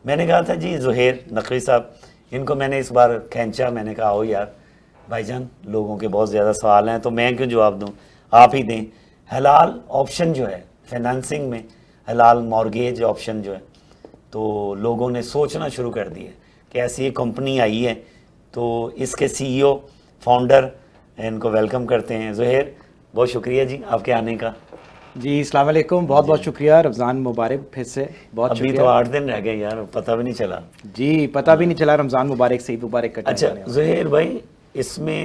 میں نے کہا تھا جی زہیر نقوی صاحب، ان کو میں نے اس بار کھینچا، میں نے کہا آؤ یار بھائی جان لوگوں کے بہت زیادہ سوال ہیں تو میں کیوں جواب دوں، آپ ہی دیں. حلال آپشن جو ہے فائنانسنگ میں، حلال مارگیج آپشن جو ہے، تو لوگوں نے سوچنا شروع کر دیا کہ ایسی ایک کمپنی آئی ہے. تو اس کے سی ای او فاؤنڈر ان کو ویلکم کرتے ہیں. زہیر بہت شکریہ جی آپ کے آنے کا. جی السلام علیکم، بہت بہت شکریہ، رمضان مبارک پھر سے، بہت شکریہ. ابھی تو 8 دن رہ گئے یار، پتہ بھی نہیں چلا. جی پتہ بھی نہیں چلا، رمضان مبارک سے عید مبارک کا ٹائم اچھا آنے والا. زہیر بھائی، اس میں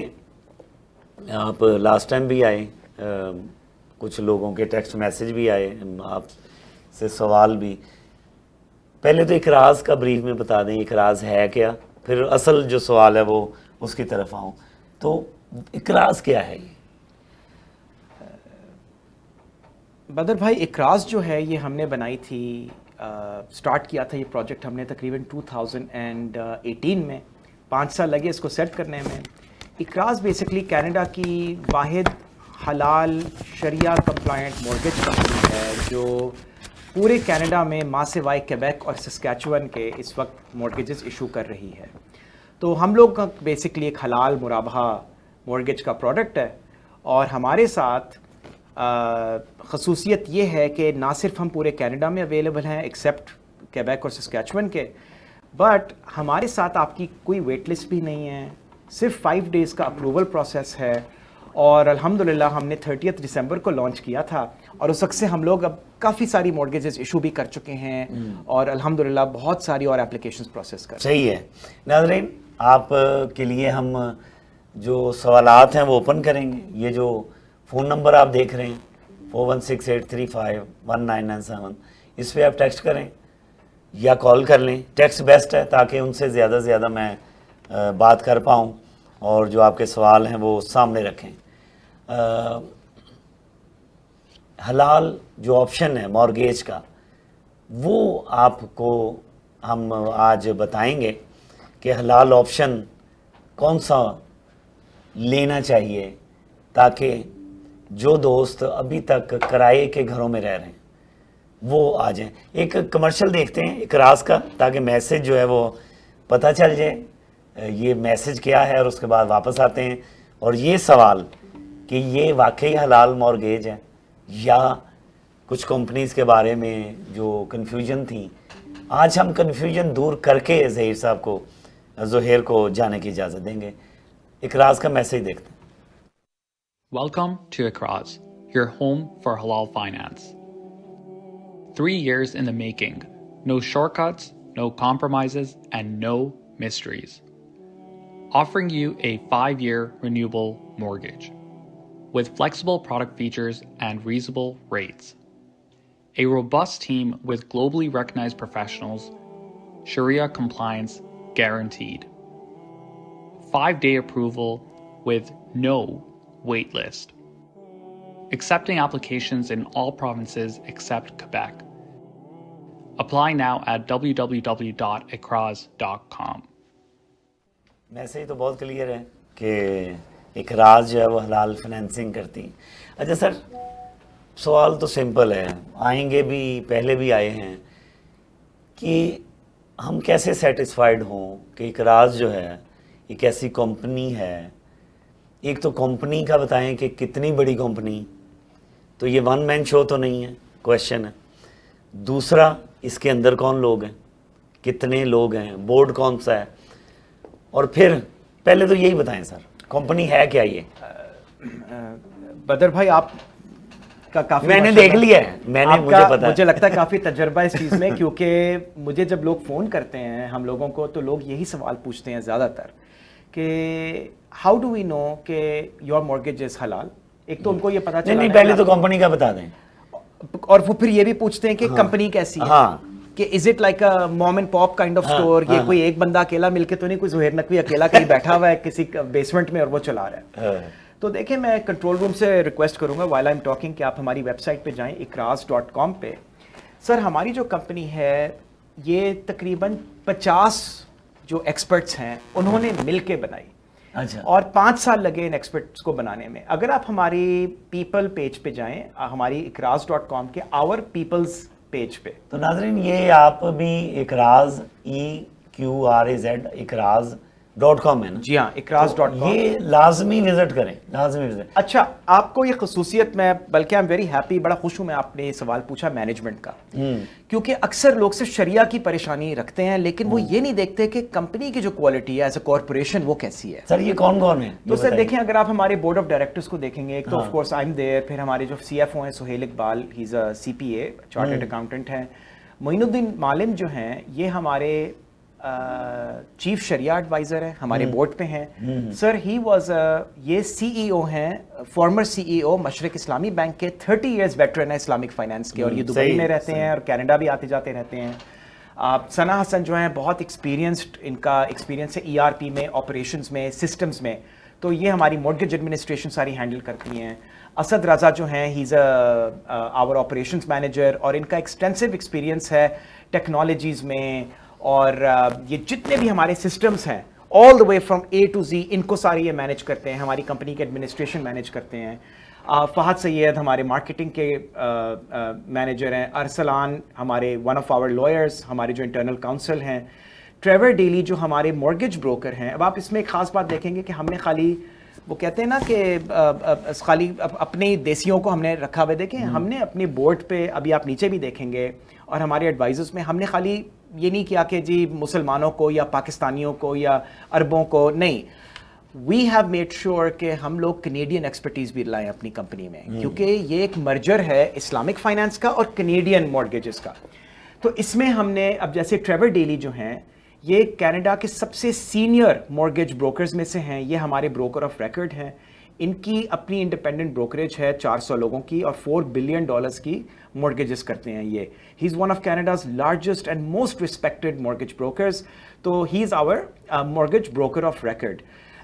آپ لاسٹ ٹائم بھی آئے، کچھ لوگوں کے ٹیکسٹ میسج بھی آئے، آپ سے سوال بھی. پہلے تو اقراض کا بریف میں بتا دیں اقراض ہے کیا، پھر اصل جو سوال ہے وہ اس کی طرف آؤں. تو اقراض کیا ہے یہ؟ بدر بھائی اقراض جو ہے یہ ہم نے بنائی تھی، سٹارٹ کیا تھا یہ پروجیکٹ ہم نے تقریباً 2018 میں. 5 سال لگے اس کو سیٹ کرنے میں. اقراض بیسکلی کینیڈا کی واحد حلال شریعہ کمپلائنٹ مورگیج کمپنی ہے جو پورے کینیڈا میں ماں سوائے کیبیک اور سسکیچوان کے اس وقت مورگیجز ایشو کر رہی ہے. تو ہم لوگ کا بیسکلی ایک حلال مرابحہ مورگیج کا پروڈکٹ ہے، اور ہمارے ساتھ خصوصیت یہ ہے کہ نہ صرف ہم پورے کینیڈا میں اویلیبل ہیں ایکسیپٹ کیبیک اور سسکیچوان کے، بٹ ہمارے ساتھ آپ کی کوئی ویٹ لسٹ بھی نہیں ہے. صرف 5 ڈیز کا اپروول پروسیس ہے، اور الحمدللہ ہم نے 30 دسمبر کو لانچ کیا تھا، اور اس وقت سے ہم لوگ اب کافی ساری مورگیجز ایشو بھی کر چکے ہیں، اور الحمدللہ بہت ساری اور اپلیکیشنز پروسیس کر. صحیح ہے. ناظرین آپ کے لیے ہم جو سوالات ہیں وہ اوپن کریں گے. یہ جو فون نمبر آپ دیکھ رہے ہیں 4168351997، اس پہ آپ ٹیکسٹ کریں یا کال کر لیں. ٹیکسٹ بیسٹ ہے تاکہ ان سے زیادہ سے زیادہ میں بات کر پاؤں اور جو آپ کے سوال ہیں وہ سامنے رکھیں. حلال جو آپشن ہے مارگیج کا وہ آپ کو ہم آج بتائیں گے کہ حلال آپشن کون سا لینا چاہیے تاکہ جو دوست ابھی تک کرائے کے گھروں میں رہ رہے ہیں وہ آ جائیں. ایک کمرشل دیکھتے ہیں اقراض کا تاکہ میسج جو ہے وہ پتہ چل جائے یہ میسج کیا ہے، اور اس کے بعد واپس آتے ہیں. اور یہ سوال کہ یہ واقعی حلال مارگیج ہے یا کچھ کمپنیز کے بارے میں جو کنفیوژن تھی، آج ہم کنفیوژن دور کر کے زہیر کو جانے کی اجازت دیں گے. اقراض کا میسج دیکھتے ہیں. Welcome to Ikraz, your home for halal finance. 3 years in the making. No shortcuts, no compromises, and no mysteries. Offering you a 5-year renewable mortgage with flexible product features and reasonable rates. A robust team with globally recognized professionals, Sharia compliance guaranteed. 5-day approval with no wait list. Accepting applications in all provinces except Quebec. Apply now at www.ikraz.com. Message تو بہت clear ہے کہ اقراض جو ہے وہ حلال financing کرتی ہیں. اچھا سر، سوال تو سمپل ہے، آئیں گے بھی پہلے بھی آئے ہیں کہ ہم کیسے سیٹسفائیڈ ہوں کہ اقراض جو ہے ایک ایسی کمپنی ہے. ایک تو کمپنی کا بتائیں کہ کتنی بڑی کمپنی، تو یہ 1 مین شو تو نہیں ہے، کویشچن ہے. دوسرا اس کے اندر کون لوگ ہیں، کتنے لوگ ہیں، بورڈ کون سا ہے. اور پھر پہلے تو یہی بتائیں سر کمپنی ہے کیا. یہ بدر بھائی آپ کا کافی میں نے دیکھ لیا ہے، مجھے پتا ہے، مجھے لگتا ہے کافی تجربہ اس چیز میں، کیونکہ مجھے جب لوگ فون کرتے ہیں ہم لوگوں کو تو لوگ یہی سوال پوچھتے ہیں زیادہ تر کہ ہاؤ ڈو وی نو کہ یور مورگیج از حلال. ایک تو ان کو یہ پتا چلا نہیں پہلے تو کمپنی کا بتا دیں، اور وہ پھر یہ بھی پوچھتے ہیں کہ کمپنی کیسی ہے، کہ is it like a mom and pop kind of store, یہ کوئی ایک بندہ اکیلا مل کے تو نہیں، کوئی زہیر نقوی اکیلا کہیں بیٹھا ہوا ہے کسی بیسمنٹ میں اور وہ چلا رہا ہے. تو دیکھیں میں کنٹرول روم سے ریکویسٹ کروں گا وائل آئی ایم ٹاکنگ کہ آپ ہماری ویب سائٹ پہ جائیں ikraz.com پہ. سر ہماری جو کمپنی ہے یہ تقریباً 50 جو ایکسپرٹس ہیں انہوں نے مل کے بنائی، اور 5 سال لگے ان ایکسپرٹس کو بنانے میں. اگر آپ ہماری پیپل پیج پہ جائیں، ہماری ikraz.com کے آور پیپلز پیج پہ. تو ناظرین یہ آپ بھی اقراض eqraz.com ہے نا؟ جی ہاں اقراض.com. یہ لازمی وزٹ کریں, لازمی وزٹ. اچھا آپ کو یہ خصوصیت میں بلکہ I'm very happy, بڑا خوش ہوں میں آپ نے یہ سوال پوچھا مینجمنٹ کا, کیونکہ اکثر لوگ صرف شریعہ کی پریشانی رکھتے ہیں لیکن وہ یہ نہیں دیکھتے کہ کمپنی کی جو کوالٹی ہے ایز اے کارپوریشن وہ کیسی ہے. سر یہ کون کون ہے؟ تو سر دیکھیں اگر آپ ہمارے بورڈ آف ڈائریکٹرز کو دیکھیں گے, ایک تو of course I am there, پھر ہمارے جو سی ایف او ہیں Sohail Iqbal, he is a C P A chartered accountant ہیں. معین الدین معلم جو ہیں یہ ہمارے چیف شریعہ ایڈوائزر ہیں, ہمارے بورڈ پہ ہیں. سر ہی واز یہ سی ای او ہیں, فارمر سی ای او مشرق اسلامی بینک کے, 30 ایئرز ویٹرن ہے اسلامک فائنانس کے, اور یہ دبئی میں رہتے ہیں اور کینیڈا بھی آتے جاتے رہتے ہیں. ثنا حسن جو ہیں بہت ایکسپیرینسڈ, ان کا ایکسپیرینس ہے ای آر پی میں, آپریشنز میں, سسٹمز میں, تو یہ ہماری مورگیج ایڈمنسٹریشن ساری ہینڈل کرتی ہیں. اسد رضا جو ہیں he is our operations manager, اور ان کا ایکسٹینسو ایکسپیرینس ہے ٹیکنالوجیز میں, اور یہ جتنے بھی ہمارے سسٹمز ہیں آل دا وے فرام اے ٹو زی ان کو سارے یہ مینیج کرتے ہیں, ہماری کمپنی کے ایڈمنسٹریشن مینیج کرتے ہیں. فہد سید ہمارے مارکیٹنگ کے مینیجر ہیں. ارسلان ہمارے ون آف آور لائرز, ہمارے جو انٹرنل کاؤنسل ہیں. ٹریور ڈیلی جو ہمارے مورگیج بروکر ہیں. اب آپ اس میں ایک خاص بات دیکھیں گے کہ ہم نے خالی وہ کہتے ہیں نا کہ خالی اپنے دیسیوں کو ہم نے رکھا ہوا, دیکھیں ہم نے اپنے بورڈ پہ, ابھی آپ نیچے بھی دیکھیں گے, اور ہمارے ایڈوائزرز میں ہم نے خالی یہ نہیں کیا کہ جی مسلمانوں کو یا پاکستانیوں کو یا عربوں کو, نہیں, وی ہیو میڈ شیور کہ ہم لوگ کینیڈین ایکسپرٹیز بھی لائیں اپنی کمپنی میں, کیونکہ یہ ایک مرجر ہے اسلامک فائنانس کا اور کینیڈین مارگیجز کا. تو اس میں ہم نے اب جیسے ٹریور ڈیلی جو ہیں یہ کینیڈا کے سب سے سینئر مارگیج بروکرز میں سے ہیں, یہ ہمارے بروکر آف ریکارڈ ہیں. ان کی اپنی انڈیپینڈنٹ بروکریج ہے 400 لوگوں کی, اور $4 بلین کی مارگیجز کرتے ہیں یہ. He is one of Canada's largest and most respected mortgage brokers, تو he is our mortgage broker of record.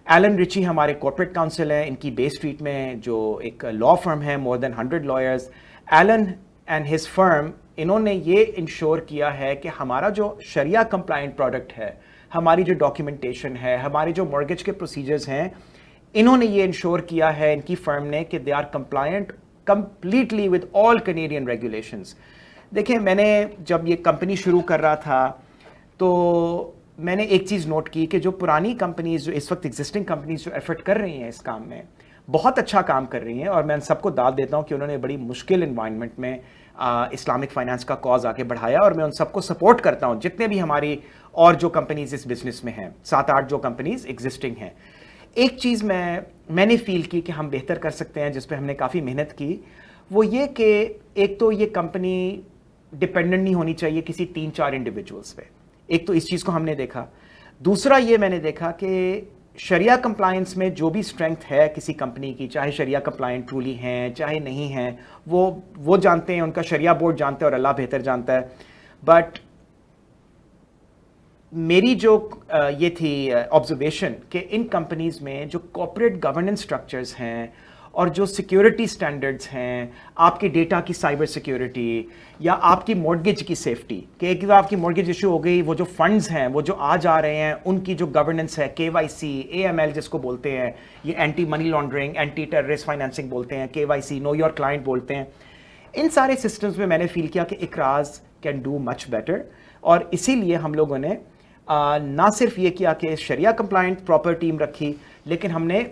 Alan Ritchie ہمارے کارپوریٹ کاؤنسل ہیں, ان کی بے اسٹریٹ میں جو ایک لا فرم ہے, مور دین 100 لائرز. ایلن اینڈ ہز فرم, انہوں نے یہ انشور کیا ہے کہ ہمارا جو شریعہ کمپلائنٹ پروڈکٹ ہے, ہماری جو ڈاکیومنٹیشن ہے, ہمارے جو مارگیج کے پروسیجرز ہیں, انہوں نے یہ انشور کیا ہے ان کی فرم نے کہ they are compliant completely with all Canadian regulations. دیکھیں میں نے جب یہ کمپنی شروع کر رہا تھا تو میں نے ایک چیز نوٹ کی کہ جو پرانی کمپنیز, جو اس وقت ایگزسٹنگ کمپنیز جو ایفرٹ کر رہی ہیں اس کام میں, بہت اچھا کام کر رہی ہیں, اور میں ان سب کو داد دیتا ہوں کہ انہوں نے بڑی مشکل انوائرمنٹ میں اسلامک فائنانس کا کاز آگے بڑھایا, اور میں ان سب کو سپورٹ کرتا ہوں جتنے بھی ہماری اور جو کمپنیز اس بزنس میں ہیں, 7-8 جو کمپنیز ایگزسٹنگ ہیں. ایک چیز میں نے فیل کی کہ ہم بہتر کر سکتے ہیں, جس پہ ہم نے کافی محنت کی, وہ یہ کہ ایک تو یہ کمپنی ڈپینڈنٹ نہیں ہونی چاہیے کسی 3-4 انڈیویجولس پہ, ایک تو اس چیز کو ہم نے دیکھا. دوسرا یہ میں نے دیکھا کہ شریعہ کمپلائنس میں جو بھی اسٹرینتھ ہے کسی کمپنی کی, چاہے شریعہ کمپلائنٹ ٹرولی ہیں چاہے نہیں ہیں, وہ جانتے ہیں, ان کا شریعہ بورڈ جانتا ہے اور اللہ بہتر جانتا ہے. بٹ میری جو یہ تھی آبزرویشن کہ ان کمپنیز میں جو کارپوریٹ گورننس اسٹرکچرز ہیں اور جو سیکیورٹی سٹینڈرڈز ہیں, آپ کے ڈیٹا کی سائبر سیکیورٹی یا آپ کی مورگیج کی سیفٹی, کہ ایک دفعہ آپ کی مورگیج ایشو ہو گئی, وہ جو فنڈز ہیں وہ جو آ جا رہے ہیں ان کی جو گورننس ہے, KYC, AML جس کو بولتے ہیں, یہ anti money laundering, anti terrorist financing بولتے ہیں, KYC, نو یور کلائنٹ بولتے ہیں, ان سارے سسٹمز میں میں نے فیل کیا کہ اقراض کین ڈو مچ بیٹر. اور اسی لیے ہم لوگوں نے نہ صرف یہ کیا کہ شریعہ کمپلائنٹ پراپر ٹیم رکھی, لیکن ہم نے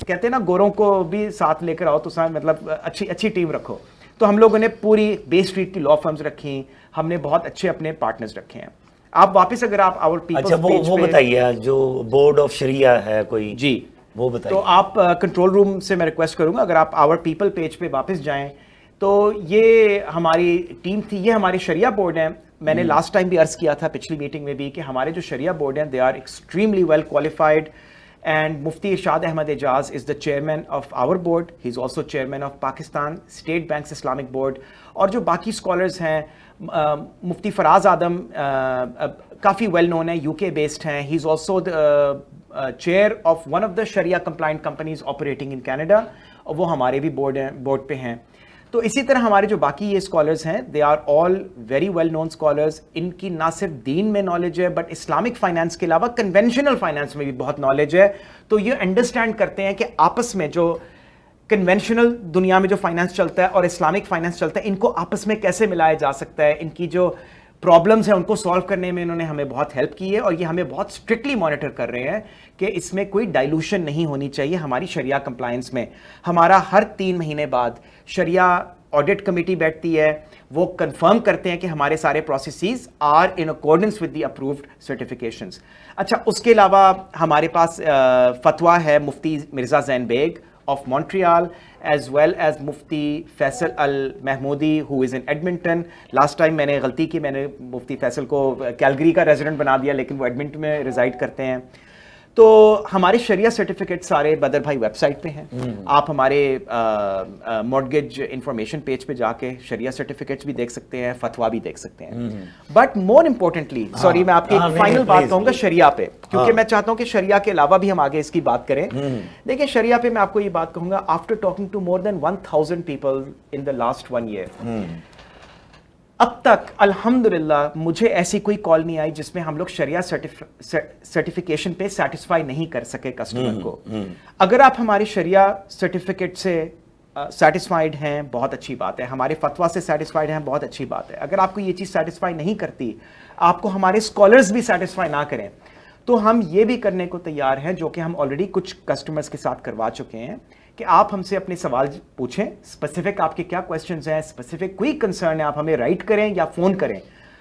کہتے ہیں نا گوروں کو بھی ساتھ لے کر آؤ تو مطلب اچھی ٹیم رکھو, تو ہم لوگوں نے پوری بے اسٹریٹ کی لا فرمز رکھی, ہم نے بہت اچھے اپنے پارٹنرز رکھے ہیں. آپ واپس اگر آپ آور پیپلز اچھا وہ بتائیے جو بورڈ آف شریعہ ہے کوئی, جی وہ بتائیے. تو آپ کنٹرول روم سے میں ریکویسٹ کروں گا اگر آپ آور پیپل پیج پہ واپس جائیں تو یہ ہماری ٹیم تھی, یہ ہمارے شریعہ بورڈ ہیں. میں نے لاسٹ ٹائم بھی عرض کیا تھا پچھلی میٹنگ میں بھی کہ ہمارے جو شریعہ بورڈ ہیں they are extremely well qualified, and Mufti Irshad Ahmed Ejaz is the chairman of our board, he is also chairman of Pakistan state banks Islamic board. اور جو باقی اسکالرز ہیں, مفتی فراز آدم کافی ویل نون ہے, UK بیسڈ ہیں, he is also chair of one of the Shariah compliant companies operating in Canada, اور وہ ہمارے بھی بورڈ پہ ہیں. تو اسی طرح ہمارے جو باقی یہ اسکالرز ہیں they are all very well known scholars, ان کی نہ صرف دین میں نالج ہے بٹ اسلامک فائنانس کے علاوہ کنونشنل فائنانس میں بھی بہت نالج ہے. تو یہ انڈرسٹینڈ کرتے ہیں کہ آپس میں جو کنونشنل دنیا میں جو فائنانس چلتا ہے اور اسلامک فائنانس چلتا ہے, ان کو آپس میں کیسے ملایا جا سکتا ہے, ان کی جو پرابلمس ہیں ان کو سالو کرنے میں انہوں نے ہمیں بہت ہیلپ کی ہے, اور یہ ہمیں بہت اسٹرکٹلی مانیٹر کر رہے ہیں کہ اس میں کوئی ڈائلوشن نہیں ہونی چاہیے ہماری شریعہ کمپلائنس میں. ہمارا ہر 3 مہینے بعد شریعہ آڈٹ کمیٹی بیٹھتی ہے, وہ کنفرم کرتے ہیں کہ ہمارے سارے processes are in accordance with the approved certifications. اچھا, اس کے علاوہ ہمارے پاس فتویٰ ہے مفتی Mirza Zain Baig of Montreal, as well as مفتی Faisal Almahmoudi who is in Edmonton. Last time میں نے غلطی کی, میں نے مفتی فیصل کو کیلگری کا ریزیڈنٹ بنا دیا, لیکن وہ ایڈمنٹن میں ریزائڈ کرتے ہیں. تو ہمارے شریعہ سرٹیفکیٹ سارے بدر بھائی ویب سائٹ پہ ہیں. آپ ہمارے مورگیج انفارمیشن پیج پہ جا کے شریعہ سرٹیفکیٹس بھی دیکھ سکتے ہیں, فتوا بھی دیکھ سکتے ہیں. بٹ مور امپورٹنٹلی, سوری میں آپ کی ایک فائنل بات کہوں گا شریعہ پہ, کیونکہ میں چاہتا ہوں کہ شریعہ کے علاوہ بھی ہم آگے اس کی بات کریں. دیکھیں شریعہ پہ میں آپ کو یہ بات کہوں گا, after talking to more than 1000 people in the last 1 year, اب تک الحمدللہ مجھے ایسی کوئی کال نہیں آئی جس میں ہم لوگ شریعہ سرٹیفکیشن پہ سیٹسفائی نہیں کر سکے کسٹمر کو. اگر آپ ہمارے شریعہ سرٹیفکیٹ سے سیٹسفائیڈ ہیں بہت اچھی بات ہے, ہمارے فتویٰ سے سیٹسفائیڈ ہیں بہت اچھی بات ہے. اگر آپ کو یہ چیز سیٹسفائی نہیں کرتی, آپ کو ہمارے اسکالرز بھی سیٹسفائی نہ کریں, تو ہم یہ بھی کرنے کو تیار ہیں, جو کہ ہم آلریڈی کچھ کسٹمرز کے ساتھ کروا چکے ہیں, کہ آپ ہم سے اپنے سوال پوچھیں, اسپیسیفک آپ کے کیا کویشچنز ہیں, اسپیسیفک کوئی کنسرن ہے, آپ ہمیں رائٹ کریں یا فون کریں.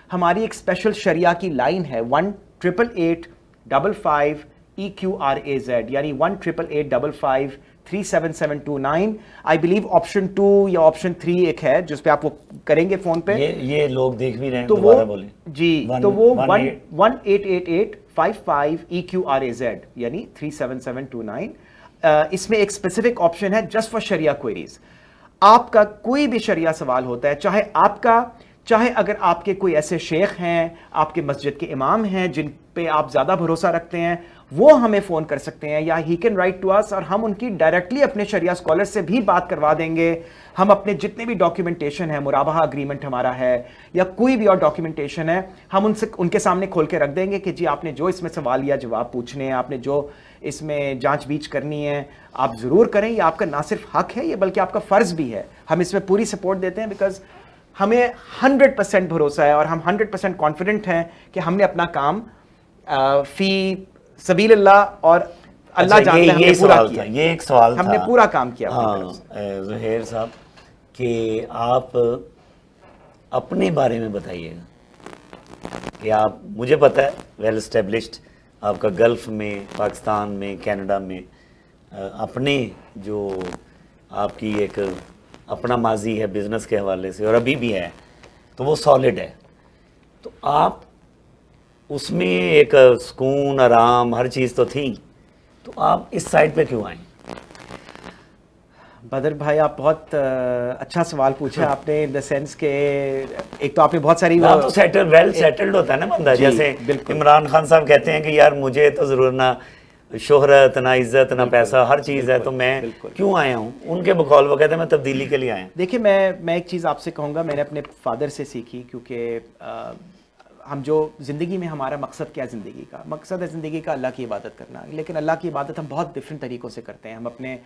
ہماری ایک اسپیشل شریعہ کی لائن ہے 1-888-55 EQRAZ, یعنی 1-888-55 37729. آئی بلیو آپشن 2 یا آپشن 3 ایک ہے جس پہ آپ وہ کریں گے فون پہ. یہ لوگ دیکھ بھی رہے ہیں, تو دوبارہ بولیں. جی, تو وہ 1-888-55 EQRAZ یعنی 37729. اس میں ایک اسپیسیفک آپشن ہے جسٹ فار شریعہ کوئریز. آپ کا کوئی بھی شریعہ سوال ہوتا ہے, چاہے آپ کا, چاہے اگر آپ کے کوئی ایسے شیخ ہیں, آپ کے مسجد کے امام ہیں جن پہ آپ زیادہ بھروسہ رکھتے ہیں, وہ ہمیں فون کر سکتے ہیں, یا ہی کین رائٹ ٹو اس, اور ہم ان کی ڈائریکٹلی اپنے شریعہ اسکالر سے بھی بات کروا دیں گے. ہم اپنے جتنے بھی ڈاکیومنٹیشن ہے, مرابحہ اگریمنٹ ہمارا ہے یا کوئی بھی اور ڈاکیومنٹیشن ہے, ہم ان کے سامنے کھول کے رکھ دیں گے کہ جی آپ نے جو اس میں سوال یا جواب پوچھنے ہیں, آپ نے جو اس میں جانچ بیچ کرنی ہے, آپ ضرور کریں. یہ آپ کا نہ صرف حق ہے, یہ بلکہ آپ کا فرض بھی ہے. ہم اس میں پوری سپورٹ دیتے ہیں, بیکاز ہمیں 100% بھروسہ ہے اور ہم 100% کانفیڈنٹ ہیں کہ ہم نے اپنا کام فی سبیل اللہ اور اللہ جانتا ہے ہم نے پورا کیا. یہ ایک سوال تھا, ہم نے پورا کام کیا. زہیر صاحب, کہ آپ اپنے بارے میں بتائیے گا کہ آپ, مجھے پتہ ہے ویل اسٹیبلشڈ آپ کا گلف میں, پاکستان میں, کینیڈا میں اپنے جو آپ کی ایک اپنا ماضی ہے بزنس کے حوالے سے, اور ابھی بھی ہے, تو وہ سالڈ ہے. تو آپ اس میں ایک سکون, آرام, ہر چیز تو تھی, تو آپ اس سائڈ پہ کیوں آئیں؟ بدر بھائی آپ بہت اچھا سوال پوچھا آپ نے, ان دا سینس کہ ایک تو آپ نے بہت ساری, تو سیٹل ویل سیٹلڈ ہوتا ہے نا بندہ, جیسے عمران خان صاحب کہتے ہیں کہ یار مجھے تو ضرور نہ شہرت, نہ عزت, نہ پیسہ, ہر چیز ہے, تو میں کیوں آیا ہوں. ان کے بقول وہ کہتے ہیں میں تبدیلی کے لیے آیا ہوں. دیکھیں میں ایک چیز آپ سے کہوں گا, میں نے اپنے فادر سے سیکھی, کیونکہ ہم جو زندگی میں, ہمارا مقصد کیا ہے زندگی کا, مقصد ہے زندگی کا اللہ کی عبادت کرنا, لیکن اللہ کی عبادت ہم بہت ڈفرینٹ طریقوں سے کرتے ہیں. ہم اپنے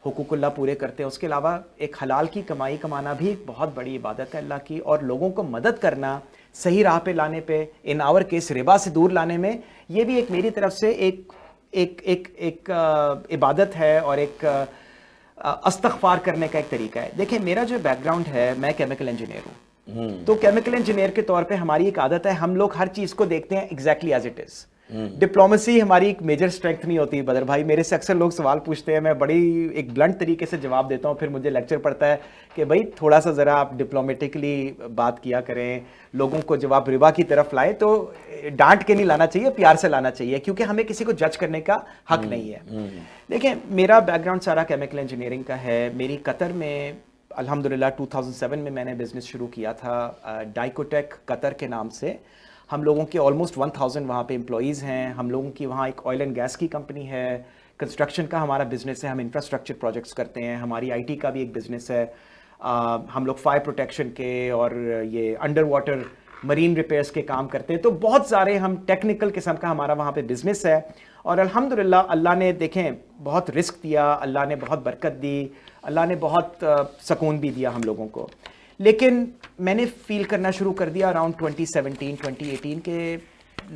حقوق اللہ پورے کرتے ہیں, اس کے علاوہ ایک حلال کی کمائی کمانا بھی ایک بہت بڑی عبادت ہے اللہ کی, اور لوگوں کو مدد کرنا صحیح راہ پہ لانے پہ, ان آور کیس ربا سے دور لانے میں, یہ بھی ایک میری طرف سے ایک عبادت ہے اور ایک استغفار کرنے کا ایک طریقہ ہے. دیکھیں میرا جو بیک گراؤنڈ ہے, میں کیمیکل انجینئر ہوں, تو کیمیکل انجینئر کے طور پہ ہماری ایک عادت ہے, ہم لوگ ہر چیز کو دیکھتے ہیں exactly as it is. Diplomacy ہماری ایک میجر اسٹرینتھ نہیں ہوتی بدر بھائی. میرے سے اکثر لوگ سوال پوچھتے ہیں, میں بڑی ایک بلنٹ طریقے سے جواب دیتا ہوں, پھر مجھے لیکچر پڑتا ہے کہ بھائی تھوڑا سا ذرا آپ ڈپلومیٹکلی بات کیا کریں, لوگوں کو جب آپ ربا کی طرف لائیں تو ڈانٹ کے نہیں لانا چاہیے, پیار سے لانا چاہیے, کیونکہ ہمیں کسی کو جج کرنے کا حق نہیں ہے. دیکھیں میرا بیک گراؤنڈ سارا کیمیکل انجینئرنگ کا ہے. میری قطر میں الحمدللہ 2007 میں میں نے بزنس شروع کیا تھا ڈائکوٹیک قطر کے نام سے. ہم لوگوں کے آلموسٹ 1000 وہاں پہ امپلائیز ہیں. ہم لوگوں کی وہاں ایک آئل اینڈ گیس کی کمپنی ہے, کنسٹرکشن کا ہمارا بزنس ہے, ہم انفراسٹرکچر پروجیکٹس کرتے ہیں, ہماری آئی ٹی کا بھی ایک بزنس ہے, ہم لوگ فائر پروٹیکشن کے اور یہ انڈر واٹر مرین ریپیئرس کے کام کرتے ہیں. تو بہت سارے ہم ٹیکنیکل قسم کا ہمارا وہاں پہ بزنس ہے, اور الحمدللہ اللہ نے دیکھیں بہت رزق دیا, اللہ نے بہت برکت دی, اللہ نے بہت سکون بھی دیا ہم لوگوں کو. لیکن میں نے فیل کرنا شروع کر دیا اراؤنڈ 2017-2018 کہ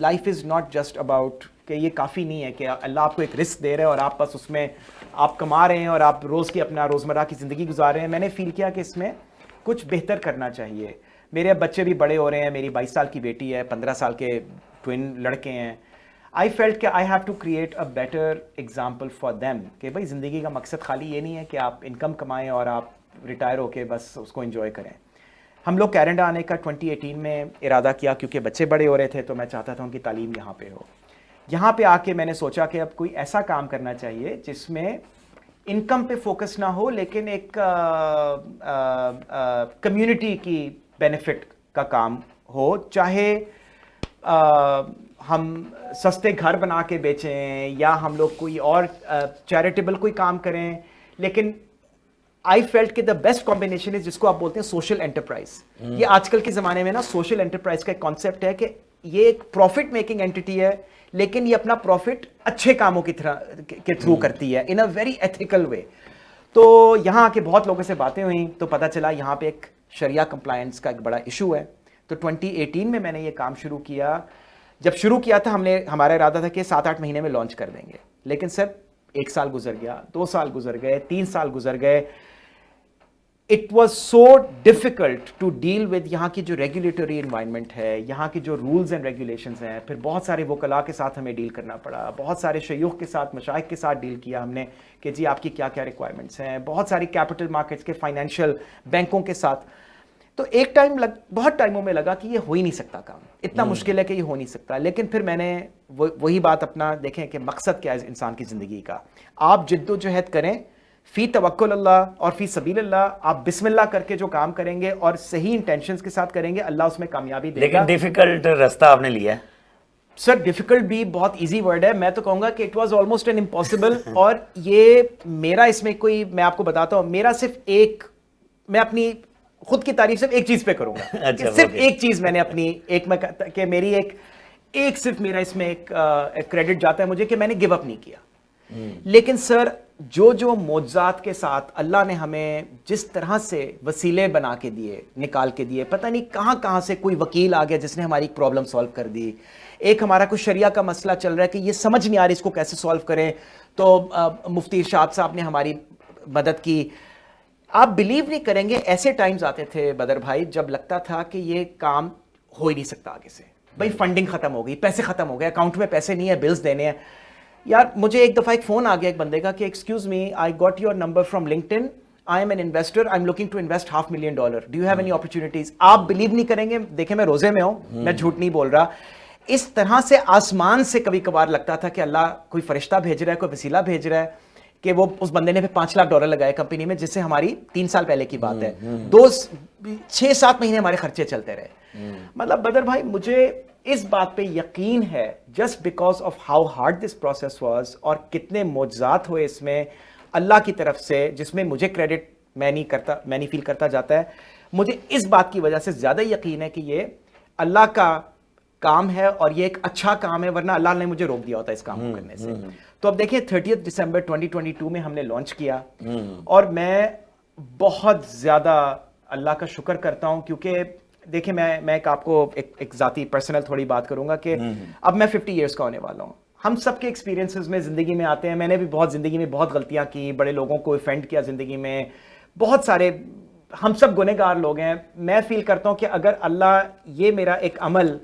life is not just about کہ یہ کافی نہیں ہے کہ اللہ آپ کو ایک رزق دے رہا ہے اور آپ بس اس میں آپ کما رہے ہیں اور آپ روز کی اپنا روزمرہ کی زندگی گزار رہے ہیں. میں نے فیل کیا کہ اس میں کچھ بہتر کرنا چاہیے. میرے اب بچے بھی بڑے ہو رہے ہیں, میری 22 سال کی بیٹی ہے, 15 سال کے ٹوئن لڑکے ہیں. آئی فیلٹ کہ I have to create a better example for them کہ بھائی زندگی کا مقصد خالی یہ نہیں ہے کہ آپ انکم کمائیں اور آپ ریٹائر ہو کے بس اس کو انجوائے کریں. ہم لوگ کینیڈا آنے کا 2018 میں ارادہ کیا کیونکہ بچے بڑے ہو رہے تھے, تو میں چاہتا تھا ان کی تعلیم یہاں پہ ہو. یہاں پہ آ کے میں نے سوچا کہ اب کوئی ایسا کام کرنا چاہیے جس میں انکم پہ فوکس نہ ہو لیکن ایک کمیونٹی کی بینیفٹ کا کام ہو. چاہے ہم سستے گھر بنا کے بیچیں یا ہم لوگ کوئی اور چیریٹیبل کوئی کام کریں, لیکن آئی فیلٹ کہ دا بیسٹ کمبینیشن از جس کو آپ بولتے ہیں سوشل انٹرپرائز. یہ آج کل کے زمانے میں نا سوشل انٹرپرائز کا ایک کانسیپٹ ہے کہ یہ ایک پروفٹ میکنگ اینٹی ہے لیکن یہ اپنا پروفٹ اچھے کاموں کی طرح کے تھرو کرتی ہے ان اے ویری ایتھیکل وے. تو یہاں آ کے بہت لوگوں سے باتیں ہوئیں تو پتہ چلا یہاں پہ ایک شریعہ کمپلائنس کا ایک بڑا ایشو ہے. تو 2018 میں نے یہ کام شروع کیا. جب شروع کیا تھا ہمارا ارادہ تھا کہ 7-8 مہینے میں لانچ کر دیں گے, لیکن سر 1 سال گزر گیا, 2 سال گزر گئے, 3 سال گزر گئے. It was so difficult to deal with یہاں کی جو ریگولیٹری انوائرمنٹ ہے, یہاں کی جو رولز اینڈ ریگولیشنز ہیں. پھر بہت سارے وکلاء کے ساتھ ہمیں ڈیل کرنا پڑا, بہت سارے شیوخ کے ساتھ, مشائخ کے ساتھ ڈیل کیا ہم نے کہ جی آپ کی کیا کیا ریکوائرمنٹس ہیں, بہت ساری کیپٹل مارکیٹس کے فائنینشیل بینکوں کے ساتھ. تو ایک ٹائم بہت ٹائموں میں لگا کہ یہ ہو ہی نہیں سکتا کام, اتنا مشکل ہے کہ یہ ہو نہیں سکتا. لیکن پھر میں نے وہی بات اپنا دیکھیں کہ مقصد کیا ہے انسان کی زندگی کا. آپ جد و جہد کریں فی توکل اللہ اور فی سبیل اللہ, آپ بسم اللہ کر کے جو کام کریں گے اور صحیح انٹینشنز کے ساتھ کریں گے اللہ اس میں کامیابی دے گا. لیکن ڈیفیکلٹ راستہ آپ نے لیا ہے سر. ڈیفیکلٹ بھی بہت ایزی ورڈ ہے, میں تو کہوں گا کہ it was almost an impossible. اور یہ میرا اس میں کوئی, میں آپ کو بتاتا ہوں, میرا صرف ایک, میں اپنی خود کی تعریف صرف ایک چیز پہ کروں گا. صرف ایک چیز میں نے اپنی ایک میں کہ میری ایک صرف میرا اس میں ایک کریڈٹ جاتا ہے مجھے کہ میں نے گیو اپ نہیں کیا. لیکن سر جو معجزات کے ساتھ اللہ نے ہمیں جس طرح سے وسیلے بنا کے دیے, نکال کے دیے, پتہ نہیں کہاں سے کوئی وکیل آ گیا جس نے ہماری پرابلم سالو کر دی. ایک ہمارا کوئی شریعہ کا مسئلہ چل رہا ہے کہ یہ سمجھ نہیں آ رہی اس کو کیسے سالو کریں, تو مفتی ارشاد صاحب نے ہماری مدد کی. آپ بلیو نہیں کریں گے ایسے ٹائمز آتے تھے بدر بھائی جب لگتا تھا کہ یہ کام ہو ہی نہیں سکتا آگے سے. بھائی فنڈنگ ختم ہو گئی, پیسے ختم ہو گئے, اکاؤنٹ میں پیسے نہیں ہے, بلز دینے ہیں. یار مجھے ایک دفعہ ایک فون آ گیا ایک بندے کا کہ excuse me, I got your number from LinkedIn, I am an investor, I am looking to invest $500,000, do you have any opportunities. آپ بلیو نہیں کریں گے, دیکھیں میں روزے میں ہوں, میں جھوٹ نہیں بول رہا. اس طرح سے آسمان سے کبھی کبھار لگتا تھا کہ اللہ کوئی فرشتہ بھیج رہا ہے, کوئی وسیلہ بھیج رہا ہے کہ وہ اس بندے نے پھر $5 lakh لگائے کمپنی میں, جس سے ہماری 3 سال پہلے کی بات ہے 6-7 مہینے ہمارے خرچے چلتے رہے. مطلب بدر بھائی مجھے اس بات پہ یقین ہے just because of how hard this process was, اور کتنے معجزات ہوئے اس میں اللہ کی طرف سے, جس میں مجھے کریڈٹ میں نہیں فیل کرتا جاتا ہے. مجھے اس بات کی وجہ سے زیادہ یقین ہے کہ یہ اللہ کا کام ہے اور یہ ایک اچھا کام ہے, ورنہ اللہ نے مجھے روک دیا ہوتا ہے اس کام کو کرنے سے. تو اب دیکھیں 30 دسمبر 2022 میں ہم نے لانچ کیا, اور میں بہت زیادہ اللہ کا شکر کرتا ہوں کیونکہ دیکھیں میں ایک آپ کو ایک ذاتی پرسنل تھوڑی بات کروں گا کہ اب میں 50 ایئرس کا ہونے والا ہوں. ہم سب کے ایکسپیرینسز میں زندگی میں آتے ہیں, میں نے بھی بہت زندگی میں بہت غلطیاں کی, بڑے لوگوں کو افینڈ کیا زندگی میں, بہت سارے, ہم سب گنہگار لوگ ہیں. میں فیل کرتا ہوں کہ اگر اللہ یہ میرا ایک عمل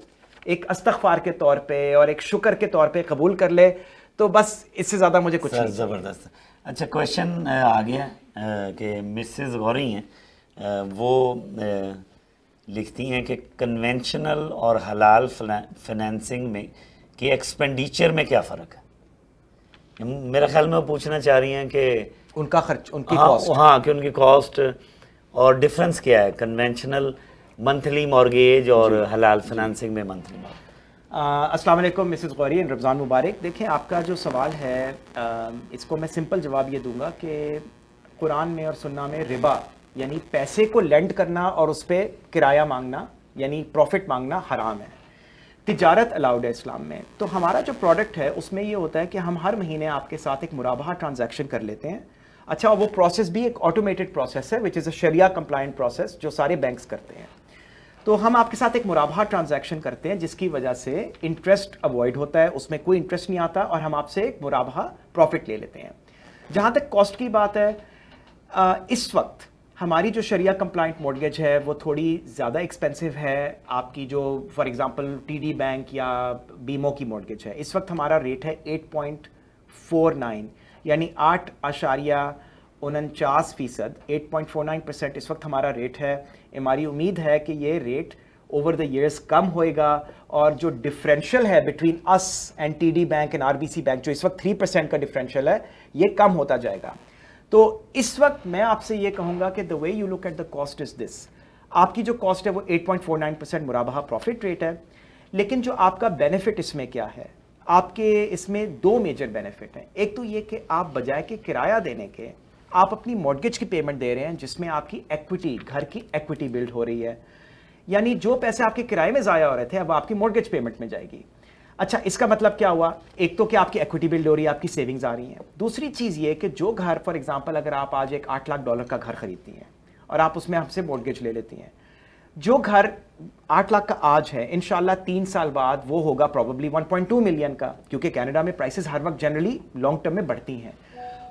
ایک استغفار کے طور پہ اور ایک شکر کے طور پہ قبول کر لے تو بس اس سے زیادہ مجھے کچھ نہیں. زبردست. اچھا کویشچن آ گیا کہ مسز غوری ہیں, وہ لکھتی ہیں کہ کنونشنل اور حلال فائنینسنگ میں کی ایکسپینڈیچر میں کیا فرق ہے؟ میرا خیال میں وہ پوچھنا چاہ رہی ہیں کہ ان کا خرچ, ان کی کاسٹ. ہاں کہ ان کی کاسٹ اور ڈفرینس کیا ہے کنونشنل منتھلی مارگیج اور حلال فائنینسنگ میں منتھلی مارگیج. السلام علیکم مسز غوری, رمضان مبارک. دیکھیں آپ کا جو سوال ہے اس کو میں سمپل جواب یہ دوں گا کہ قرآن میں اور سنہ میں ربا یعنی پیسے کو لینڈ کرنا اور اس پہ کرایہ مانگنا یعنی پروفٹ مانگنا حرام ہے. تجارت الاؤڈ ہے اسلام میں. تو ہمارا جو پروڈکٹ ہے اس میں یہ ہوتا ہے کہ ہم ہر مہینے آپ کے ساتھ ایک مرابحہ ٹرانزیکشن کر لیتے ہیں. اچھا, وہ پروسیس بھی ایک آٹومیٹڈ پروسیس ہے وچ از اے شریعہ کمپلائنٹ پروسیس جو سارے بینکس کرتے ہیں. تو ہم آپ کے ساتھ ایک مرابحہ ٹرانزیکشن کرتے ہیں جس کی وجہ سے انٹرسٹ اوائڈ ہوتا ہے, اس میں کوئی انٹرسٹ نہیں آتا, اور ہم آپ سے ایک مرابحہ پروفٹ لے لیتے ہیں. جہاں تک کاسٹ کی بات ہے, اس وقت ہماری جو شریعہ کمپلائنٹ مورگیج ہے وہ تھوڑی زیادہ ایکسپینسو ہے آپ کی جو for example T D bank یا بیمو کی مورگیج ہے. اس وقت ہمارا ریٹ ہے 8.49 یعنی 8.49%. 8.49% اس وقت ہمارا ریٹ ہے. ہماری امید ہے کہ یہ ریٹ اوور دا ایئرس کم ہوئے گا, اور جو ڈفرینشیل ہے between US and T D bank and R B C bank جو اس وقت 3% کا ڈفرینشیل ہے یہ کم ہوتا جائے گا. تو اس وقت میں آپ سے یہ کہوں گا کہ the way you look at the cost is this. آپ کی جو کاسٹ ہے وہ 8.49% مرابحہ پروفٹ ریٹ ہے, لیکن جو آپ کا بینیفٹ اس میں کیا ہے, آپ کے اس میں دو میجر بینیفٹ ہیں. ایک تو یہ کہ آپ بجائے کہ کرایہ دینے کے آپ اپنی مورگیج کی پیمنٹ دے رہے ہیں جس میں آپ کی ایکویٹی, گھر کی ایکویٹی بلڈ ہو رہی ہے. یعنی جو پیسے آپ کے کرائے میں ضائع ہو رہے تھے اب آپ کی مورگیج پیمنٹ میں جائے گی. اچھا, اس کا مطلب کیا ہوا, ایک تو کہ آپ کی ایکویٹی بلڈ ہو رہی ہے, آپ کی سیونگز آ رہی ہیں. دوسری چیز یہ کہ جو گھر فار ایگزامپل اگر آپ آج ایک $8 لاکھ کا گھر خریدتی ہیں اور آپ اس میں ہم سے مورگیج لے لیتی ہیں, جو گھر 8 لاکھ کا آج ہے انشاءاللہ 3 سال بعد وہ ہوگا پروبیبلی 1.2 ملین کا, کیونکہ کینیڈا میں پرائسز ہر وقت جنرلی لانگ ٹرم میں بڑھتی ہیں.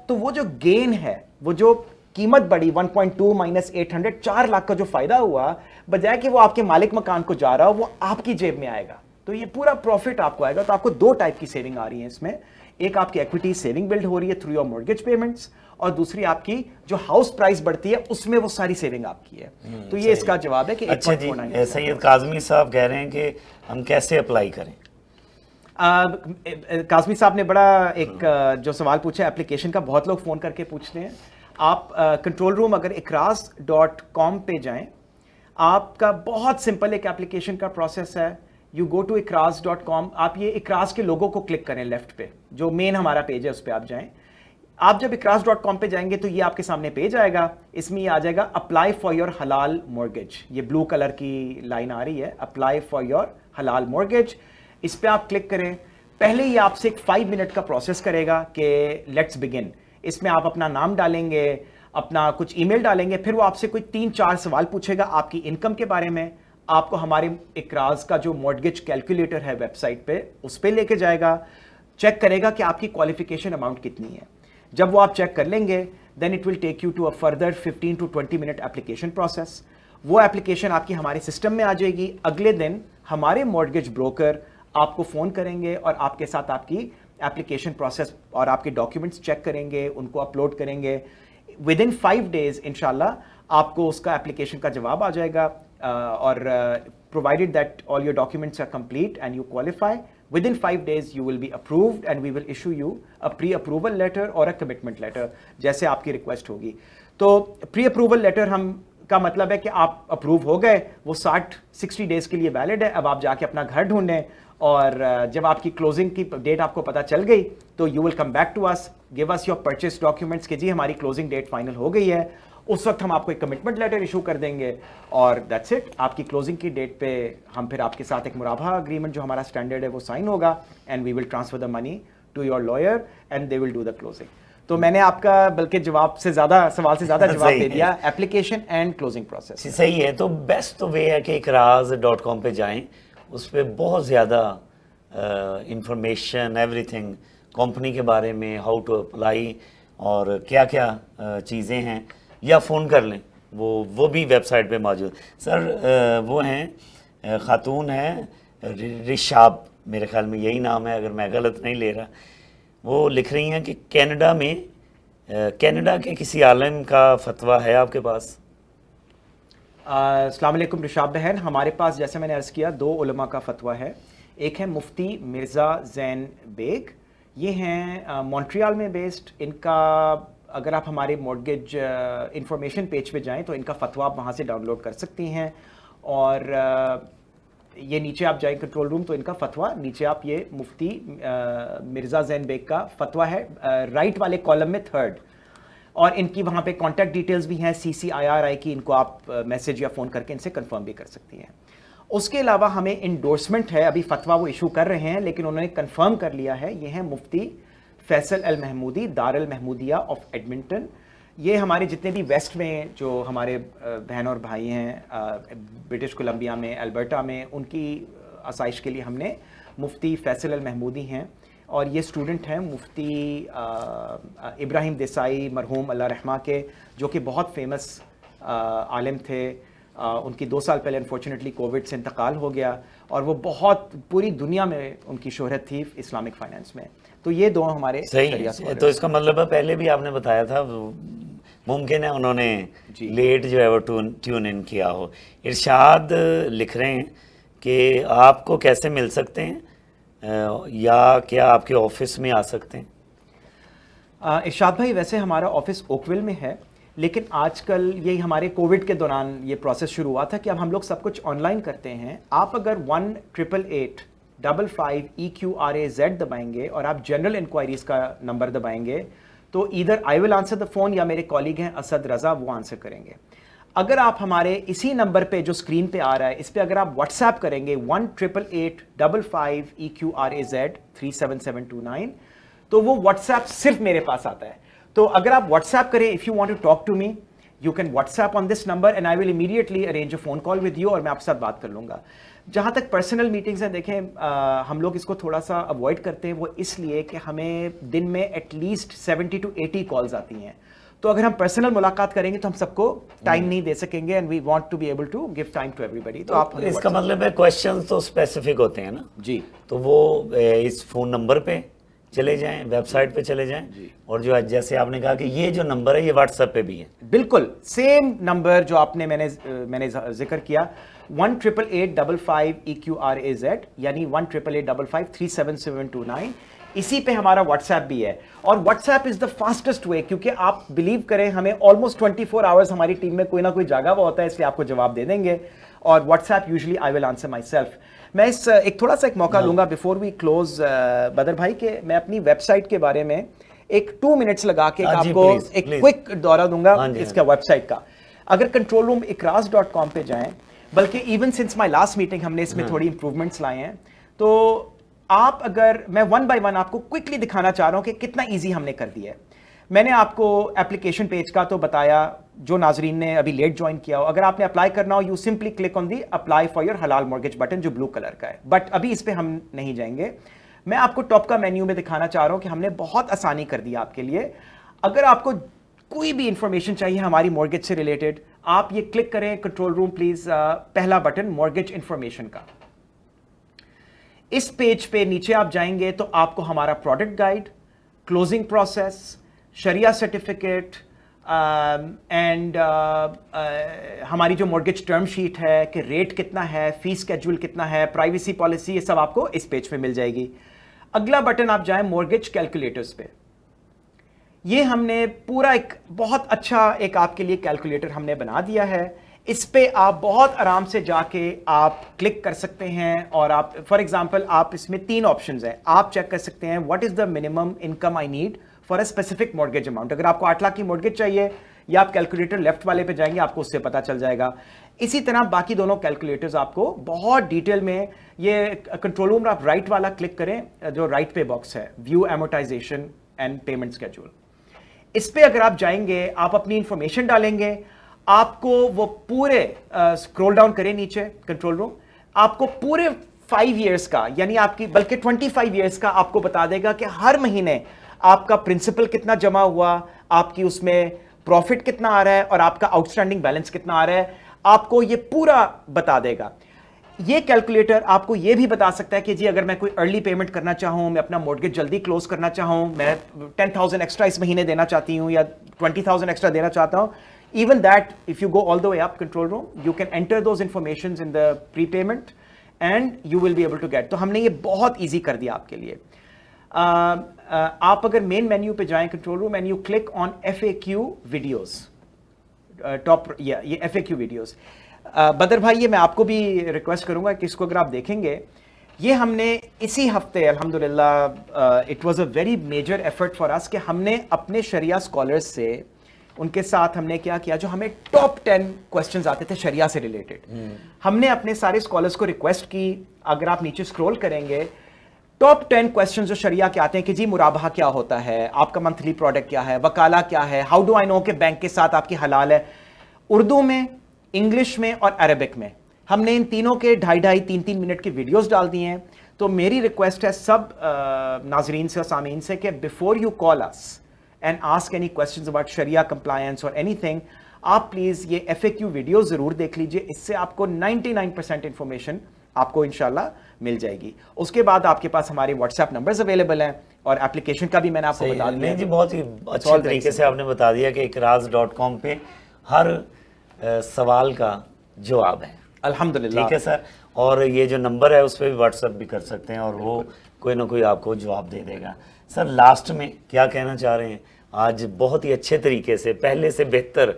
تو وہ جو گین ہے, وہ جو قیمت بڑی 1.2 مائنس 800 4 لاکھ کا جو فائدہ ہوا, بجائے کہ وہ آپ کے مالک مکان کو جا رہا ہو وہ آپ کی جیب میں آئے گا. تو یہ پورا پروفٹ آپ کو آئے گا. تو آپ کو دو ٹائپ کی سیونگ آ رہی ہیں اس میں. ایک آپ کی ایکویٹی سیونگ بلڈ ہو رہی ہے تھرو یور مورگیج پیمنٹس, اور دوسری آپ کی جو ہاؤس پرائس بڑھتی ہے اس میں وہ ساری سیونگ آپ کی ہے. تو یہ اس کا جواب ہے کہ 8.49. اچھا جی, سید کاظمی صاحب کہہ رہے ہیں کہ ہم کیسے اپلائی کریں. کاظمی صاحب نے بڑا ایک جو سوال پوچھا ہے, اپلیکیشن کا بہت لوگ فون کر کے پوچھتے ہیں. آپ کنٹرول روم اگر اقراز.com پہ جائیں, آپ کا بہت سمپل ایک اپلیکیشن کا پروسیس ہے. یو گو ٹو اقراز.com, آپ یہ اقراز کے لوگو کو کلک کریں لیفٹ پہ, جو مین ہمارا پیج ہے اس پہ آپ جائیں. آپ جب اقراز.com پہ جائیں گے تو یہ آپ کے سامنے پیج آئے گا. اس میں یہ آ جائے گا apply for your halal mortgage, یہ بلو کلر کی لائن آ رہی ہے, apply for your halal mortgage. اس پہ آپ کلک کریں. پہلے یہ آپ سے ایک 5 منٹ کا پروسیس کرے گا کہ لیٹس بگن. اس میں آپ اپنا نام ڈالیں گے, اپنا کچھ ای میل ڈالیں گے, پھر وہ آپ سے کوئی 3-4 سوال پوچھے گا آپ کی انکم کے بارے میں. آپ کو ہمارے اقراز کا جو مورگیج کیلکولیٹر ہے ویب سائٹ پہ اس پہ لے کے جائے گا, چیک کرے گا کہ آپ کی کوالیفیکیشن اماؤنٹ کتنی ہے. جب وہ آپ چیک کر لیں گے then it will take you to a further 15 to 20 minute application process. وہ اپلیکیشن آپ کی ہمارے سسٹم میں آ جائے گی. اگلے دن ہمارے مورگیج بروکر آپ کو فون کریں گے اور آپ کے ساتھ آپ کی اپلیکیشن پروسیس اور آپ کے ڈاکیومنٹس چیک کریں گے, ان کو اپلوڈ کریں گے. ود ان 5 days انشاءاللہ آپ کو اس کا اپلیکیشن کا جواب آ جائے گا, اور provided that all your documents are complete and you qualify, within 5 days you will be approved and we will issue you a pre-approval letter or a commitment letter جیسے آپ کی ریکویسٹ ہوگی. تو pre-approval letter ہم کا مطلب ہے کہ آپ اپروو ہو گئے, وہ 60 ڈیز کے لیے ویلڈ ہے. اب آپ جا کے اپنا گھر ڈھونڈیں, اور جب آپ کی کلوزنگ کی ڈیٹ آپ کو پتہ چل گئی تو you will come back to us, give us your purchase documents کہ جی ہماری کلوزنگ ڈیٹ فائنل ہو گئی ہے. اس وقت ہم آپ کو ایک کمٹمنٹ لیٹر ایشو کر دیں گے, اور دیٹس اٹ. آپ کی کلوزنگ کی ڈیٹ پہ ہم پھر آپ کے ساتھ ایک مرابحہ اگریمنٹ جو ہمارا اسٹینڈرڈ ہے وہ سائن ہوگا, and we will transfer the money to your lawyer and they will do the closing. تو میں نے آپ کا بلکہ جواب سے زیادہ سوال سے زیادہ جواب دے دیا, اپلیکیشن اینڈ کلوزنگ پروسیس. صحیح ہے. تو بیسٹ تو وے ہے کہ اقراز.com پہ جائیں, اس پہ بہت زیادہ انفارمیشن ایوری تھنگ کمپنی کے بارے میں, ہاؤ ٹو اپلائی اور کیا کیا چیزیں ہیں, یا فون کر لیں, وہ بھی ویب سائٹ پہ موجود. سر وہ ہیں, خاتون ہیں رشاب, میرے خیال میں یہی نام ہے اگر میں غلط نہیں لے رہا. وہ لکھ رہی ہیں کہ کینیڈا کے کسی عالم کا فتویٰ ہے آپ کے پاس؟ السلام علیکم رشاب بہن. ہمارے پاس جیسے میں نے عرض کیا 2 علماء کا فتویٰ ہے. ایک ہے مفتی مرزا زین بیگ, یہ ہیں مونٹریال میں بیسڈ. ان کا اگر آپ ہمارے مورگیج انفارمیشن پیج پہ جائیں تو ان کا فتویٰ آپ وہاں سے ڈاؤن لوڈ کر سکتی ہیں, اور یہ نیچے آپ جائیں کنٹرول روم تو ان کا فتویٰ نیچے آپ یہ مفتی مرزا زین بیگ کا فتویٰ ہے رائٹ والے کالم میں 3rd, اور ان کی وہاں پہ کانٹیکٹ ڈیٹیلز بھی ہیں CCIRI کی, ان کو آپ میسج یا فون کر کے ان سے کنفرم بھی کر سکتی ہیں. اس کے علاوہ ہمیں انڈورسمنٹ ہے, ابھی فتویٰ وہ ایشو کر رہے ہیں لیکن انہوں نے کنفرم کر لیا ہے, یہ ہیں مفتی فیصل المحمودی دار المحمودیہ آف ایڈمنٹن. یہ ہمارے جتنے بھی ویسٹ میں جو ہمارے بہن اور بھائی ہیں برٹش کولمبیا میں, البرٹا میں, ان کی آسائش کے لیے ہم نے مفتی فیصل المحمودی ہیں, اور یہ اسٹوڈنٹ ہیں مفتی ابراہیم دیسائی مرحوم اللہ رحمہ کے, جو کہ بہت فیمس عالم تھے. ان کی 2 سال پہلے انفارچونیٹلی کووڈ سے انتقال ہو گیا, اور وہ بہت پوری دنیا میں ان کی شہرت تھی اسلامک فائنانس میں. تو یہ دو ہمارے صحیح. تو اس کا مطلب ہے پہلے بھی آپ نے بتایا تھا, ممکن ہے انہوں نے لیٹ جو ہے وہ ٹیون ان کیا ہو. ارشاد لکھ رہے ہیں کہ آپ کو کیسے مل سکتے ہیں, یا کیا آپ کے آفس میں آ سکتے ہیں؟ ارشاد بھائی ویسے ہمارا آفس اوکویل میں ہے, لیکن آج کل یہ ہمارے کووڈ کے دوران یہ پروسیس شروع ہوا تھا کہ اب ہم لوگ سب کچھ آن لائن کرتے ہیں. آپ اگر 1-888-55 EQRAZ دبائیں گے اور آپ جنرل انکوائریز کا نمبر دبائیں گے تو ادھر آئی ول آنسر دا فون, یا میرے کالیگ ہیں اسد رضا, وہ آنسر کریں گے. اگر آپ ہمارے اسی نمبر پہ جو اسکرین پہ آ رہا ہے اس پہ اگر آپ واٹس ایپ کریں گے 1-888-55 EQRAZ 37729, تو وہ واٹس ایپ صرف میرے پاس آتا ہے. تو اگر آپ واٹس ایپ کریں, if you want to talk to me you can WhatsApp on this number and I will immediately arrange a phone call with you, اور میں آپ کے ساتھ بات کر لوں گا. جہاں تک پرسنل میٹنگز ہیں, دیکھیں ہم لوگ اس کو تھوڑا سا اوائڈ کرتے ہیں, وہ اس لیے کہ ہمیں دن میں ایٹ لیسٹ 70 to 80 کالز آتی ہیں. تو اگر ہم پرسنل ملاقات کریں گے تو ہم سب کو ٹائم نہیں دے سکیں گے, and we want to be able to give time to ایوری بڈی. تو آپ اس کا مطلب ہے کویشچنز تو اسپیسیفک ہوتے ہیں نا جی, تو وہ اس فون نمبر پہ چلے جائیں, ویب سائٹ پہ چلے جائیں, اور جو جیسے آپ نے کہا کہ یہ جو نمبر ہے یہ واٹس ایپ پہ بھی ہے, بالکل سیم نمبر جو آپ نے میں نے ذکر کیا 1-888-55 EQRAZ یعنی 1-888-55 37729, اسی پہ ہمارا واٹس ایپ بھی ہے. اور WhatsApp is the fastest way, کیونکہ آپ بلیو کریں ہمیں آلموسٹ 24 آورس ہماری ٹیم میں کوئی نہ کوئی جاگا ہوا ہوتا ہے, اس لیے آپ کو جواب دے دیں گے. اور what's app usually I will answer my self. میں اس ایک تھوڑا سا ایک موقع لوں گا بفور وی کلوز بدر بھائی, کہ میں اپنی ویب سائٹ کے بارے میں ایک 2 منٹس لگا کے آپ کو ایک کوئک دورہ دوں گا اس کا ویب سائٹ کا. اگر کنٹرول روم اقراز.com پہ جائیں, بلکہ even since my last meeting ہم نے اس میں تھوڑی امپروومنٹس لائے ہیں, تو آپ اگر میں 1 by 1 آپ کو کوئکلی دکھانا چاہ رہا ہوں کہ کتنا ایزی ہم نے کر دیا ہے. میں نے آپ کو اپلیکیشن پیج کا تو بتایا, جو ناظرین نے ابھی لیٹ جوائن کیا ہو, اگر آپ نے اپلائی کرنا ہو you simply click on the apply for your halal mortgage button جو بلو کلر کا ہے, بٹ ابھی اس پہ ہم نہیں جائیں گے. میں آپ کو ٹاپ کا مینیو میں دکھانا چاہ رہا ہوں کہ ہم نے بہت آسانی کر دیا آپ کے لیے. اگر آپ کو کوئی بھی انفارمیشن چاہیے ہماری مورگیج سے ریلیٹڈ, آپ یہ کلک کریں کنٹرول روم پلیز, پہلا بٹن مورگیج انفارمیشن کا. اس پیج پہ نیچے آپ جائیں گے تو آپ کو ہمارا product guide, closing process, Shariah certificate and ہماری جو مورگیج ٹرم شیٹ ہے کہ ریٹ کتنا ہے, فیس اسکیڈول کتنا ہے, پرائیویسی پالیسی, یہ سب آپ کو اس پیج پہ مل جائے گی. اگلا بٹن آپ جائیں مورگیج کیلکولیٹرز پہ. یہ ہم نے پورا ایک بہت اچھا ایک آپ کے لیے کیلکولیٹر ہم نے بنا دیا ہے. اس پہ آپ بہت آرام سے جا کے آپ کلک کر سکتے ہیں, اور آپ فار ایگزامپل آپ اس میں 3 آپشنز ہیں. آپ چیک کر سکتے ہیں what is the minimum income I need for a specific mortgage amount. اگر آپ کو 8 لاکھ کی مورگیج چاہیے, یا آپ کیلکولیٹر لیفٹ والے پہ جائیں گے آپ کو اس سے پتہ چل جائے گا. اسی طرح باقی دونوں کیلکولیٹرز آپ کو بہت ڈیٹیل میں, یہ کنٹرول روم آپ رائٹ والا کلک کریں جو رائٹ پہ باکس ہے view amortisation and payment schedule. اس پہ اگر آپ جائیں گے آپ اپنی انفارمیشن ڈالیں گے, آپ کو وہ پورے اسکرول ڈاؤن کریں نیچے کنٹرول روم, آپ کو پورے 5 ایئرس کا یعنی آپ کی بلکہ 25 ایئرس کا آپ کو بتا دے گا کہ ہر مہینے آپ کا پرنسپل کتنا جمع ہوا, آپ کی اس میں پروفٹ کتنا آ رہا ہے, اور آپ کا آؤٹ اسٹینڈنگ بیلنس کتنا آ رہا ہے. آپ کو یہ پورا بتا دے گا. یہ کیلکولیٹر آپ کو یہ بھی بتا سکتا ہے کہ جی اگر میں کوئی ارلی پیمنٹ کرنا چاہوں, میں اپنا مورگیج جلدی کلوز کرنا چاہوں, میں 10,000 ایکسٹرا اس مہینے دینا چاہتی ہوں یا 20,000 ایکسٹرا دینا چاہتا ہوں, even that if you go all the way up control room you can enter those informations in the prepayment and you will be able to get. تو ہم نے یہ بہت ایزی کر دیا آپ کے لیے. آپ اگر مین مینیو پہ جائیں control room and you click on FAQ videos, top یہ FAQ ویڈیوز. بدر بھائی یہ میں آپ کو بھی ریکویسٹ کروں گا کہ اس کو اگر آپ دیکھیں گے, یہ ہم نے اسی ہفتے الحمدللہ it was a very major effort for اس کہ ہم نے اپنے شریعہ اسکالرز سے ان کے ساتھ ہم نے کیا کیا, جو ہمیں ٹاپ 10 کوسچنز آتے تھے شریعہ سے ریلیٹڈ, ہم نے اپنے سارے اسکالرس کو ریکویسٹ کی, اگر آپ نیچے اسکرول کریں گے ٹاپ 10 کوسچنز جو شریعہ کے آتے ہیں کہ جی مرابحہ کیا ہوتا ہے, آپ کا منتھلی پروڈکٹ کیا ہے, وکالہ کیا ہے, ہاؤ ڈو آئی نو کہ بینک کے ساتھ آپ کی حلال ہے, اردو میں, انگلش میں اور عربک میں. ہم نے ان تینوں کے 2.5-3 منٹ کی ویڈیوز ڈال دی ہیں. تو میری ریکویسٹ ہے سب ناظرین سے اور سامعین سے کہ before you call us and ask any questions about شریعہ کمپلائنس اور اینی تھنگ, آپ پلیز یہ FAQ ویڈیو ضرور دیکھ لیجئے. اس سے آپ کو 99% انفارمیشن آپ کو انشاءاللہ مل جائے گی. اس کے بعد آپ کے پاس ہمارے واٹس ایپ نمبرز اویلیبل ہیں اور اپلیکیشن کا بھی میں نے آپ کو بتا دیا. جی بہت ہی اچھے طریقے سے آپ نے بتا دیا کہ اقراض.com پہ ہر سوال کا جواب ہے الحمدللہ. ٹھیک ہے سر, اور یہ جو نمبر ہے اس پہ بھی واٹس ایپ بھی کر سکتے ہیں اور وہ کوئی نہ کوئی آپ کو جواب دے دے گا. سر لاسٹ میں کیا کہنا چاہ رہے ہیں؟ آج بہت ہی اچھے طریقے سے, پہلے سے بہتر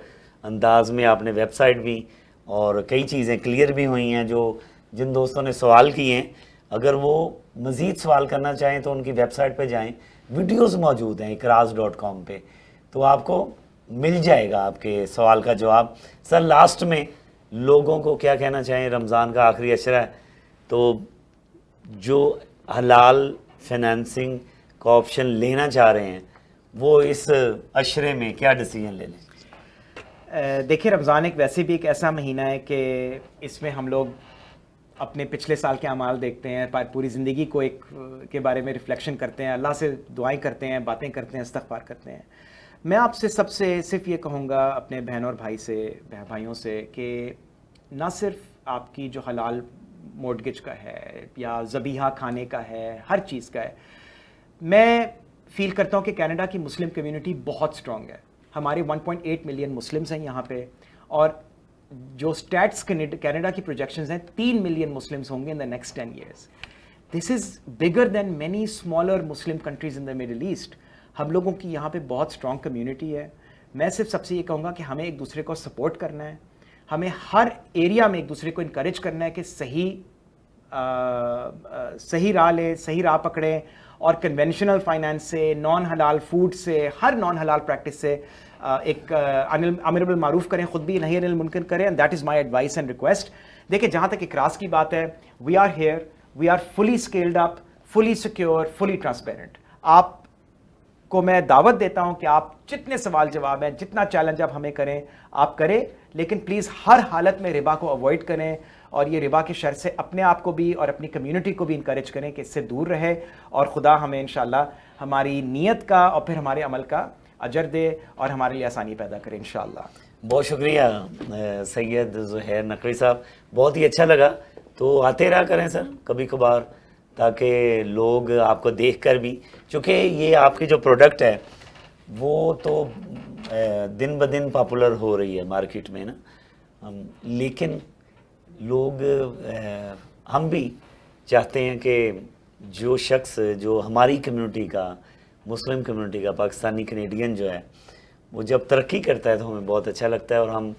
انداز میں آپ نے ویب سائٹ بھی اور کئی چیزیں کلیئر بھی ہوئی ہیں. جو جن دوستوں نے سوال کیے ہیں, اگر وہ مزید سوال کرنا چاہیں تو ان کی ویب سائٹ پہ جائیں, ویڈیوز موجود ہیں اقراض.com پہ, تو آپ کو مل جائے گا آپ کے سوال کا جواب. سر لاسٹ میں لوگوں کو کیا کہنا چاہیں؟ رمضان کا آخری عشرہ ہے, تو جو حلال فائنینسنگ کا آپشن لینا چاہ رہے ہیں وہ اس عشرے میں کیا ڈیسیجن لے لیں؟ دیکھیں رمضان ویسے بھی ایک ایسا مہینہ ہے کہ اس میں ہم لوگ اپنے پچھلے سال کے اعمال دیکھتے ہیں, پوری زندگی کو ایک کے بارے میں ریفلیکشن کرتے ہیں, اللہ سے دعائیں کرتے ہیں, باتیں کرتے ہیں, استغفار کرتے ہیں. میں آپ سے سب سے صرف یہ کہوں گا اپنے بہن اور بھائیوں سے کہ نہ صرف آپ کی جو حلال مورٹگیج کا ہے یا ذبیحہ کھانے کا ہے, ہر چیز کا ہے. میں فیل کرتا ہوں کہ کینیڈا کی مسلم کمیونٹی بہت سٹرونگ ہے. ہمارے 1.8 ملین مسلمز ہیں یہاں پہ, اور جو سٹیٹس کینیڈا کی پروجیکشنز ہیں 3 ملین مسلمز ہوں گے in the next 10 years. This is bigger than many smaller Muslim countries in the Middle East. ہم لوگوں کی یہاں پہ بہت سٹرونگ کمیونٹی ہے. میں صرف سب سے یہ کہوں گا کہ ہمیں ایک دوسرے کو سپورٹ کرنا ہے, ہمیں ہر ایریا میں ایک دوسرے کو انکریج کرنا ہے کہ صحیح راہ لیں, صحیح راہ پکڑیں, اور کنونشنل فائنانس سے, نان حلال فوڈ سے, ہر نان حلال پریکٹس سے ایک امر بالمعروف کریں, خود بھی نہی عن المنکر کریں. And that is my advice and request. دیکھیں جہاں تک اقراض کی بات ہے, we are here, we are fully scaled up, fully secure, fully transparent. آپ کو میں دعوت دیتا ہوں کہ آپ جتنے سوال جواب ہیں, جتنا چیلنج آپ ہمیں کریں آپ کریں, لیکن پلیز ہر حالت میں ربا کو اوائڈ کریں, اور یہ ربا کے شر سے اپنے آپ کو بھی اور اپنی کمیونٹی کو بھی انکریج کریں کہ اس سے دور رہے, اور خدا ہمیں انشاءاللہ ہماری نیت کا اور پھر ہمارے عمل کا اجر دے اور ہمارے لیے آسانی پیدا کرے انشاءاللہ. بہت شکریہ سید زہیر نقوی صاحب, بہت ہی اچھا لگا. تو آتے رہا کریں سر کبھی کبھار, تاکہ لوگ آپ کو دیکھ کر بھی, چونکہ یہ آپ کی جو پروڈکٹ ہے وہ تو دن بدن پاپولر ہو رہی ہے مارکیٹ میں نا, لیکن لوگ ہم بھی چاہتے ہیں کہ جو شخص جو ہماری کمیونٹی کا, مسلم کمیونٹی کا, پاکستانی کینیڈین جو ہے, وہ جب ترقی کرتا ہے تو ہمیں بہت اچھا لگتا ہے, اور ہم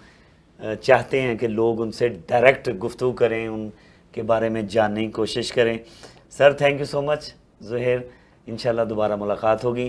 چاہتے ہیں کہ لوگ ان سے ڈائریکٹ گفتگو کریں, ان کے بارے میں جاننے کی کوشش کریں. سر تھینک یو سو مچ زہیر, انشاءاللہ دوبارہ ملاقات ہوگی.